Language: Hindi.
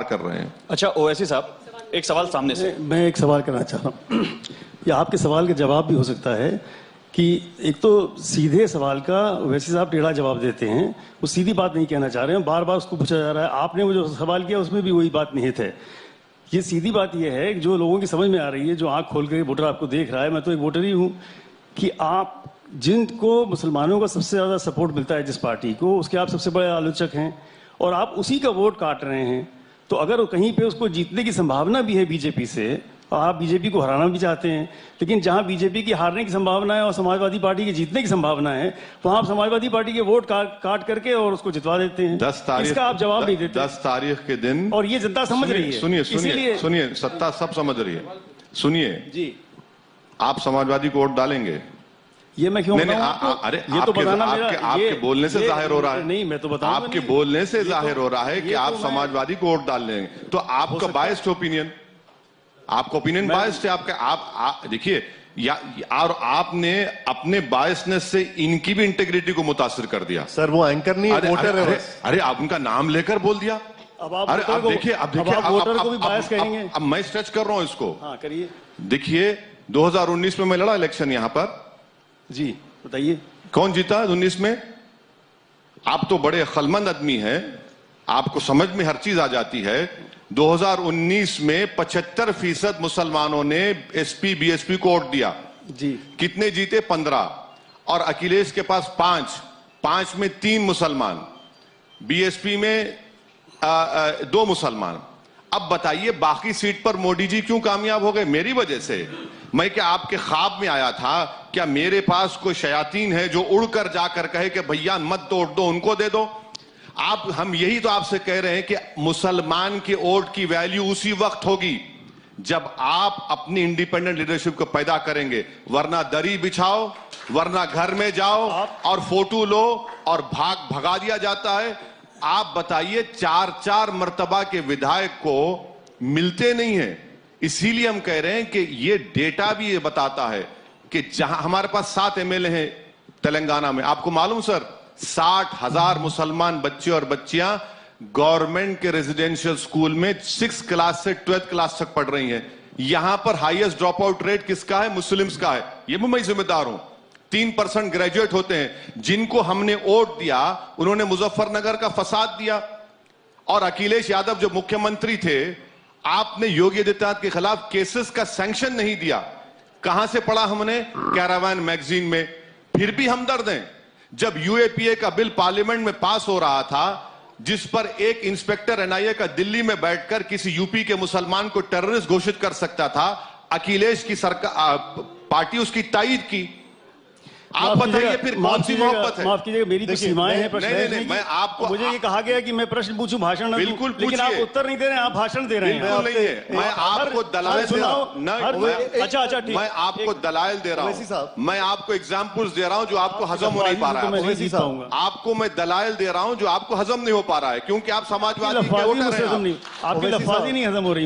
कर रहे हैं। अच्छा, ओवैसी साहब, एक सवाल सामने से। मैं एक सवाल करना चाह रहा हूँ। या आपके सवाल का जवाब भी हो सकता है कि एक तो सीधे सवाल का ओवैसी साहब टेढ़ा जवाब देते हैं, वो सीधी बात नहीं कहना चाह रहे हैं, बार बार उसको पूछा जा रहा है। आपने वो जो सवाल किया उसमें भी वही बात निहित है। ये सीधी बात ये है कि जो लोगों की समझ में आ रही है, जो आंख खोल कर वोटर आपको देख रहा है, मैं तो एक वोटर ही हूँ, कि आप जिनको मुसलमानों का सबसे ज्यादा सपोर्ट मिलता है जिस पार्टी को, उसके आप सबसे बड़े आलोचक हैं और आप उसी का वोट काट रहे हैं। तो अगर कहीं पे उसको जीतने की संभावना भी है बीजेपी से, और आप बीजेपी को हराना भी चाहते हैं, लेकिन जहां बीजेपी की हारने की संभावना है और समाजवादी पार्टी की जीतने की संभावना है, वहां आप समाजवादी पार्टी के वोट काट करके और उसको जितवा देते हैं। 10 तारीख इसका आप जवाब नहीं देते। 10 तारीख के दिन, और ये जनता समझ रही है। सुनिए, सत्ता सब समझ रही है। सुनिए जी, आप समाजवादी को वोट डालेंगे? ये मैं क्यों नहीं, अरे ये तो बताना आपके बोलने से जाहिर हो रहा है। नहीं, मैं तो बताऊंगा आपके बोलने से जाहिर हो रहा है कि आप तो समाजवादी को वोट डाल लेंगे। तो आपका बायस्ड ओपिनियन, आपका ओपिनियन बायस्ड है। आपका आप देखिए, और आपने अपने बायसनेस से इनकी भी इंटेग्रिटी को मुतासिर कर दिया। सर वो एंकर नहीं, वोटर है। अरे आप उनका नाम लेकर बोल दिया। अरे अब देखिए, वोटर को भी बायस कहेंगे। अब मैं स्ट्रेच कर रहा हूं इसको। हाँ, करिए। देखिए 2019 में मैं लड़ा इलेक्शन यहां पर। जी बताइए। कौन जीता 19 में? आप तो बड़े अक्लमंद आदमी हैं, आपको समझ में हर चीज आ जाती है। 2019 में 75% मुसलमानों ने एसपी बीएसपी को वोट दिया। जी कितने जीते? 15। और अखिलेश के पास 5 में 3 मुसलमान, बीएसपी में 2 मुसलमान। अब बताइए बाकी सीट पर मोदी जी क्यों कामयाब हो गए? मेरी वजह से। मैं क्या आपके ख्वाब में आया था? क्या मेरे पास कोई शयातीन है जो उड़कर जाकर कहे कि भैया मत तोड़ दो, उनको दे दो? हम यही तो आपसे कह रहे हैं कि मुसलमान के वोट की वैल्यू उसी वक्त होगी जब आप अपनी इंडिपेंडेंट लीडरशिप को पैदा करेंगे। वरना दरी बिछाओ, वरना घर में जाओ और फोटो लो और भगा दिया जाता है। आप बताइए, 4 मर्तबा के विधायक को मिलते नहीं है। इसीलिए हम कह रहे हैं कि ये डेटा भी ये बताता है कि जहां हमारे पास 7 एमएलए हैं तेलंगाना में, आपको मालूम सर, 60,000 मुसलमान बच्चे और बच्चियां गवर्नमेंट के रेजिडेंशियल स्कूल में 6th क्लास से 12th क्लास तक पढ़ रही हैं। यहां पर हाईएस्ट ड्रॉप आउट रेट किसका है? मुस्लिम्स का है। ये भी मैं जिम्मेदार हूं। 3% ग्रेजुएट होते हैं। जिनको हमने वोट दिया उन्होंने मुजफ्फरनगर का फसाद दिया। और अखिलेश यादव जो मुख्यमंत्री थे, आपने योगी आदित्यनाथ के खिलाफ केसेस का सैंक्शन नहीं दिया। कहां से पढ़ा हमने? कैरावान मैगजीन में। फिर भी हमदर्द हैं। जब यूएपीए का बिल पार्लियामेंट में पास हो रहा था, जिस पर एक इंस्पेक्टर एनआईए का दिल्ली में बैठकर किसी यूपी के मुसलमान को टेररिस्ट घोषित कर सकता था, अखिलेश की सरकार पार्टी उसकी तायीद की। आप बताइए फिर कौन सी मोहब्बत है? माफ कीजिएगा, मेरी कुछ सीमाएं हैं प्रश्न नहीं, मैं आपको, मुझे ये कहा गया कि मैं प्रश्न पूछूं, भाषण न दूं, बिल्कुल लेकिन आप उत्तर नहीं दे रहे हैं, आप भाषण दे रहे हैं। बिल्कुल नहीं है। मैं आपको दलाइल दे रहा हूं। अच्छा ठीक, मैं आपको दलाइल दे रहा हूं। मैं आपको एग्जाम्पल्स दे रहा हूं जो आपको हजम हो नहीं पा रहा है। आपको मैं दलाइल दे रहा हूं जो आपको हजम नहीं हो पा रहा है, क्योंकि आप समाजवादी के वोटर हैं। आपकी लफ्ज़ी नहीं हजम हो रही।